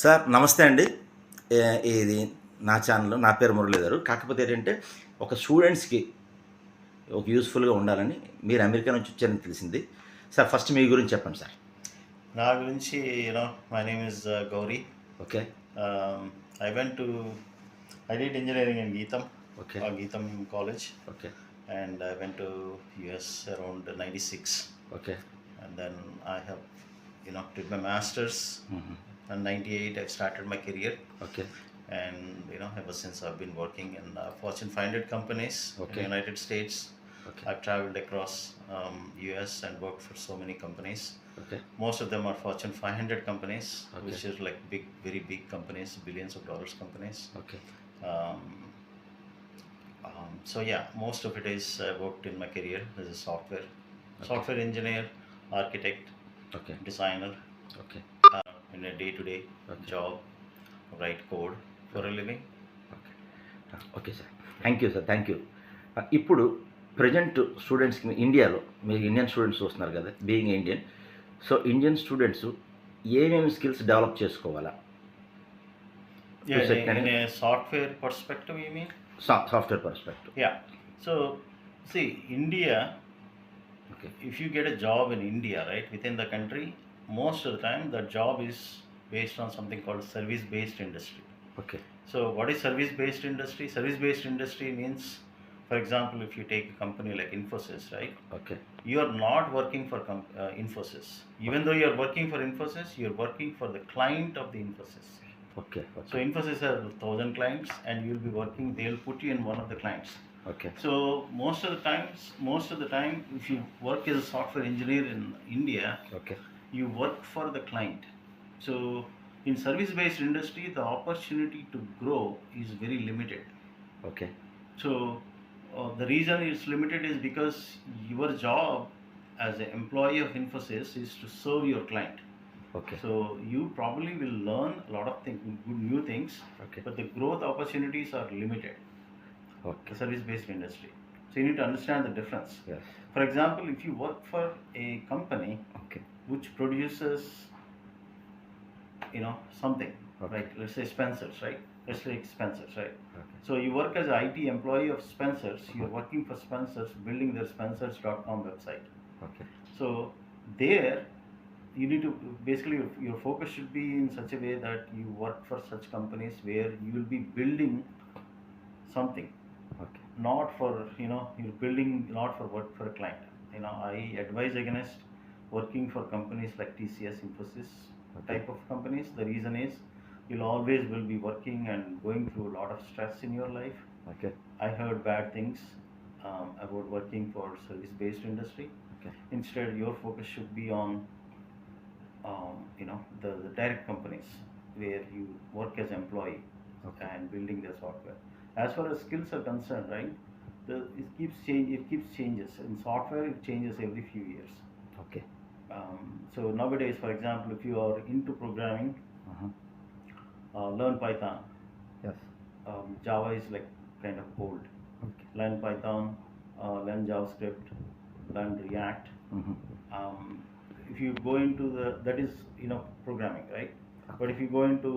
Sir నమస్తే అండి. ఇది నా ఛానల్. నా పేరు మురళీధర్. కాకపోతే ఏంటంటే ఒక స్టూడెంట్స్‌కి ఒక యూజ్‌ఫుల్‌గా ఉండాలని మీరు అమెరికా నుంచి వచ్చారని తెలిసింది. సార్ ఫస్ట్ మీ గురించి చెప్పండి సార్. నా గురించి my name is Gauri. Okay. I went to I did engineering in గీతం, ఓకే. గీతం college, okay. and I went to US around 96. Okay. And then I have did my masters. In 98 I started my career, okay. and ever since I've been working in Fortune 500 companies in Okay. the United States. Okay. I've traveled across US and worked for so many companies. Okay. Most of them are Fortune 500 companies, Okay. which is like big, very big companies, billions of dollars companies. Okay. Um, so yeah, most of it is worked in my career as a software engineer, architect, okay. designer, okay. in a day-to-day Okay. job, write code for a living. Okay. Okay sir. Thank you sir. Thank you. ఇప్పుడు present స్టూడెంట్స్‌కి ఇండియాలో మీరు Indian students వస్తున్నారు కదా! Being Indian. So Indian students ఏమేమి skills develop చేసుకోవాలా? Yeah, Yes, in a software perspective, you mean? Software perspective. Yeah. So, see, India, okay. if you get a job in India, right, within the country, most of the time that job is based on something called service-based industry. Okay. So, what is service-based industry? Service-based industry means, for example, if you take a company like Infosys, right, okay. you are not working for Infosys. Even though you are working for Infosys, you are working for the client of the Infosys. Okay. So, Infosys has 1,000 clients, and you'll be working. They'll put you in one of the clients. Okay. So most of the time, if you work as a software engineer in India, okay. you work for the client. So in service-based industry, the opportunity to grow is very limited. Okay. So the reason it's limited is because your job as an employee of Infosys is to serve your client. Okay. So you probably will learn a lot of good new things, okay. but the growth opportunities are limited. Okay. The service-based industry. So you need to understand the difference. Yes. For example, if you work for a company okay. which produces, something, Okay. right? Let's say Spencer's, right? Let's take Spencer's, right? Okay. So you work as an IT employee of Spencer's. You're working for Spencer's, building their Spencer's.com website. Okay. So there, you need to basically your focus should be in such a way that you work for such companies where you will be building something. Okay. Not for you're building not for work for a client. I advise against working for companies like TCS, Infosys Okay. type of companies. The reason is you'll always will be working and going through a lot of stress in your life. Okay. I heard bad things about working for service-based industry. Okay. Instead, your focus should be on the direct companies where you work as employee. Okay. And building their software. As far as skills are concerned, right, it keeps changes. In software, it changes every few years. Okay. So nowadays, for example, if you are into programming, learn Python. Yes. Java is like kind of old. Okay. Learn Python, learn JavaScript, learn React. If you go into that is programming, right? But if you go into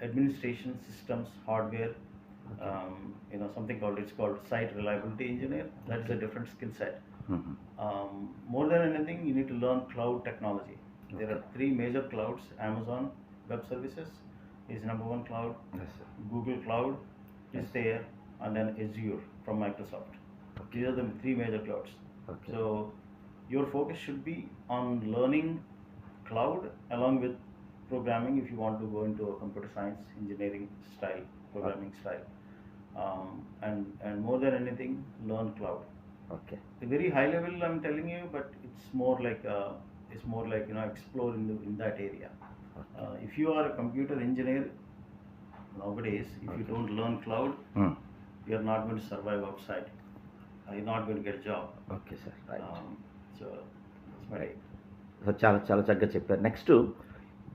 administration systems, hardware, something it's called site reliability engineer. That is a different skill set. More than anything, you need to learn cloud technology. There are 3 major clouds. Amazon Web Services is number 1 cloud. Yes, sir. Google Cloud is there, and then Azure from Microsoft. These are the 3 major clouds. Okay. So your focus should be on learning cloud along with programming if you want to go into a computer science engineering style programming style, and more than anything, learn cloud. Okay. The very high level I'm telling you, but it's more like explore in that area. If you are a computer engineer nowadays, if you don't learn cloud, you are not going to survive outside. You're not going to get a job. Okay sir. Right. So that's my right. So చాలా చాలా చక్కగా చెప్పారు. Next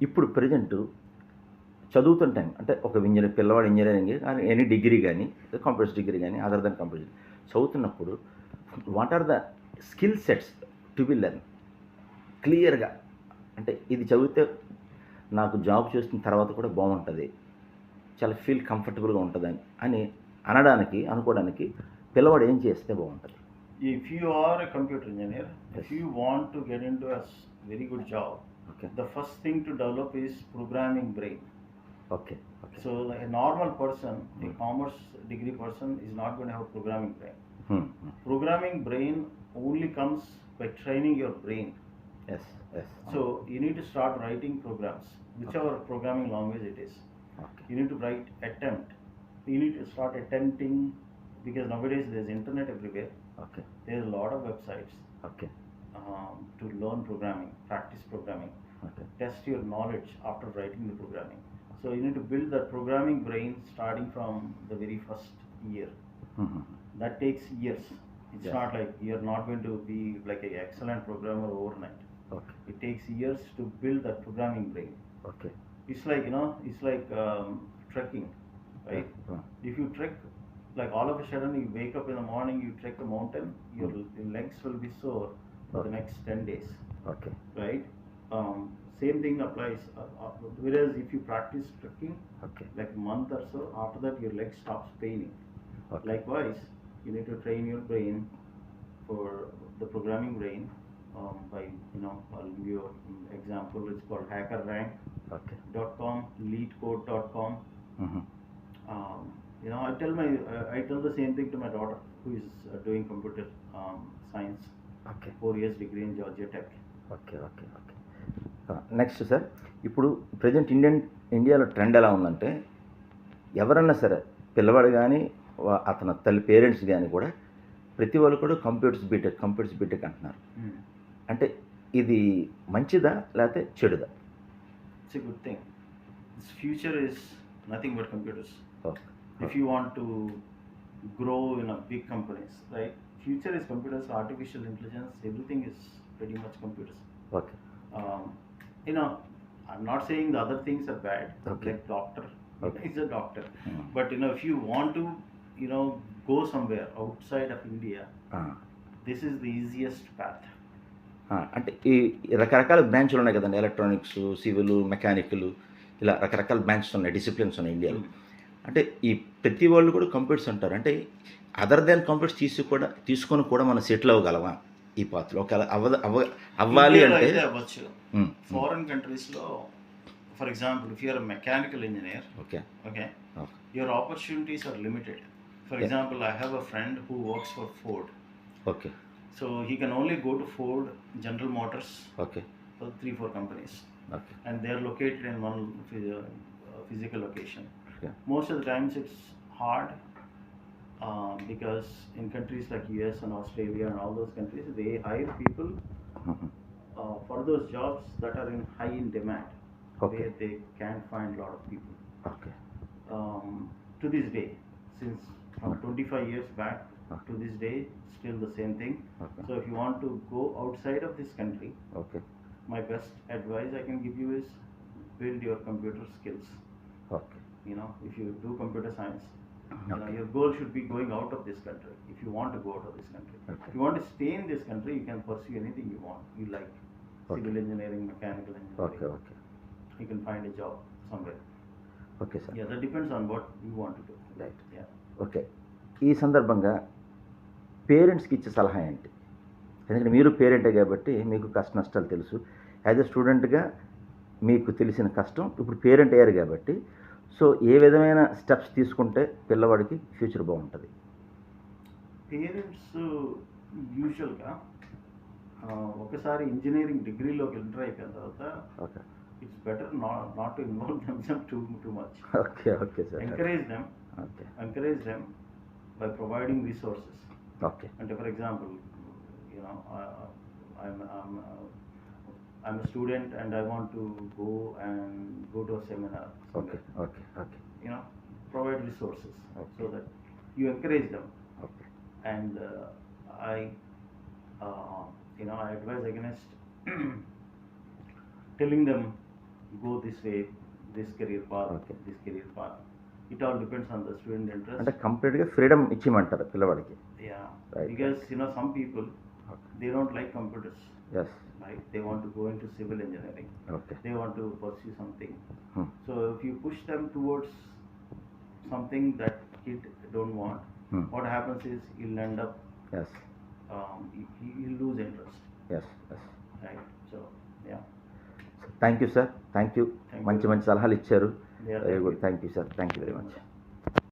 ఇప్పుడు present చదువుతుంటాం అంటే ఒక పిల్లవాడు engineering కానీ any degree కానీ కంప్యూటర్ డిగ్రీ కానీ అదర్ దెన్ కంప్యూటర్ చదువుతున్నప్పుడు what are the skill sets to be learn క్లియర్గా అంటే ఇది చదివితే నాకు జాబ్ చేస్తున్న తర్వాత కూడా బాగుంటుంది, చాలా ఫీల్ కంఫర్టబుల్గా ఉంటుందని అని అనుకోవడానికి పిల్లవాడు ఏం చేస్తే బాగుంటుంది? If you are a computer engineer, if you want to get into a very good job, Okay. the first thing to develop is programming brain. Okay. Okay. So a normal person, a commerce degree person, is not going to have programming brain. Programming brain only comes by training your brain. Yes. Yes. So you need to start writing programs, whichever programming language it is. Okay. You need to write attempt. You need to start attempting, because nowadays there's internet everywhere. Okay. There's a lot of websites. Okay. To learn programming, practice programming. Okay. Test your knowledge after writing the programming. So you need to build that programming brain starting from the very first year. That takes years. It's Yes. not like you're not going to be like an excellent programmer overnight. Okay. It takes years to build that programming brain. Okay. It's like, it's like trekking, right? If you trek, like all of a sudden you wake up in the morning, you trek a mountain, your legs will be sore for the next 10 days. Okay. Right? Same thing applies. Whereas if you practice trekking, Okay. like a month or so, after that your leg stops paining. Okay. Likewise, you need to train your brain for the programming brain by, I'll give you an example. It's called hackerrank.com, Okay. leetcode.com. Mm-hmm. I tell the same thing to my daughter, who is doing computer science. Okay. 4 years degree in Georgia Tech. Okay. Okay. Okay. Next sir, ఇప్పుడు present ఇండియాలో trend ఎలా ఉందంటే, ఎవరన్నా సరే పిల్లవాడు కానీ అతని తల్లి పేరెంట్స్ కానీ కూడా ప్రతి వాళ్ళు కూడా కంప్యూటర్స్ బీటెక్ అంటున్నారు. అంటే ఇది మంచిదా లేకపోతే చెడుదా? It's a good thing. This future is nothing but computers. Okay. If you want to grow in a big companies, right? Future is computers, artificial intelligence, everything is pretty much computers. Okay. I'm not saying the other things are bad. Okay. Like doctor, Okay. he's a doctor. But if you want to, go somewhere outside of India, this is the easiest path. అంటే ఈ రకరకాల బ్రాంచ్లు ఉన్నాయి కదండి, electronics, civil, mechanical, ఇలా రకరకాల branches ఉన్నాయి, disciplines ఉన్నాయి ఇండియాలో. అంటే ఈ ప్రతి వాళ్ళు కూడా కంప్యూటర్స్ అంటారు. అంటే అదర్ దాన్ కంప్యూటర్స్ తీసుకొని కూడా మనం సెటిల్ అవ్వగలమా ఈ పాత్రలో? ఒకవేళ అవ్వాలి అంటే ఫారెన్ కంట్రీస్ లో, for example, if you're mechanical engineer, okay, your opportunities are limited. For example, I have a friend who works for Ford. Okay. So he can only go to Ford, General Motors, Okay. for 3-4 companies. Okay. And they are located in one physical location. Yeah. Most of the times it's hard because in countries like US and Australia and all those countries, they hire people for those jobs that are in high in demand. Okay. Where they can't find a lot of people. Okay. To this day, since from 25 years back to this day, still the same thing. Okay. So if you want to go outside of this country, Okay. my best advice I can give you is build your computer skills. Okay. If you do computer science, Okay. your goal should be going out of this country. If you want to go out of this country, Okay. if you want to stay in this country, you can pursue anything you want. You like Okay. civil engineering, mechanical engineering. Okay. Okay. You can find a job somewhere. Okay, sir. Yeah, that depends on what you want to do. Right. Yeah. Okay. ఈ సందర్భంగా పేరెంట్స్కి ఇచ్చే సలహా ఏంటి? ఎందుకంటే మీరు పేరెంటే కాబట్టి మీకు కష్ట నష్టాలు తెలుసు. యాజ్ ఎ స్టూడెంట్గా మీకు తెలిసిన కష్టం, ఇప్పుడు పేరెంట్ అయ్యారు కాబట్టి, సో ఏ విధమైన స్టెప్స్ తీసుకుంటే పిల్లవాడికి ఫ్యూచర్ బాగుంటుంది? పేరెంట్స్ యూజువల్గా ఒకసారి ఇంజనీరింగ్ డిగ్రీలోకి ఎంటర్ అయిపోయిన తర్వాత, okay, it's better not to involve themself too much. Okay. Okay sir. Encourage them by providing resources. Okay. And for example, I'm a student and I want to go to a seminar somewhere. Okay. Provide resources. Okay. So that you encourage them. Okay. And I advise against telling them go this way, this career path, Okay. this career path. It all depends on the student interest. అంటే కంప్లీట్గా freedom ఇచ్చిమంటారు పిల్లవాడికి? Yeah. Right. Because some people Okay. They don't like computers, Yes. right? They want to go into civil engineering. Okay. They want to pursue something. Hmm. So if you push them towards something that kid don't want, Hmm. what happens is he'll end up, Yes. he'll lose interest, Yes. Yes. right? So yeah, thank you sir, thank you. Thank you మంచి very మంచి సలహాలు ఇచ్చారు. Yeah, very thank good. you. Thank you sir, thank you very much.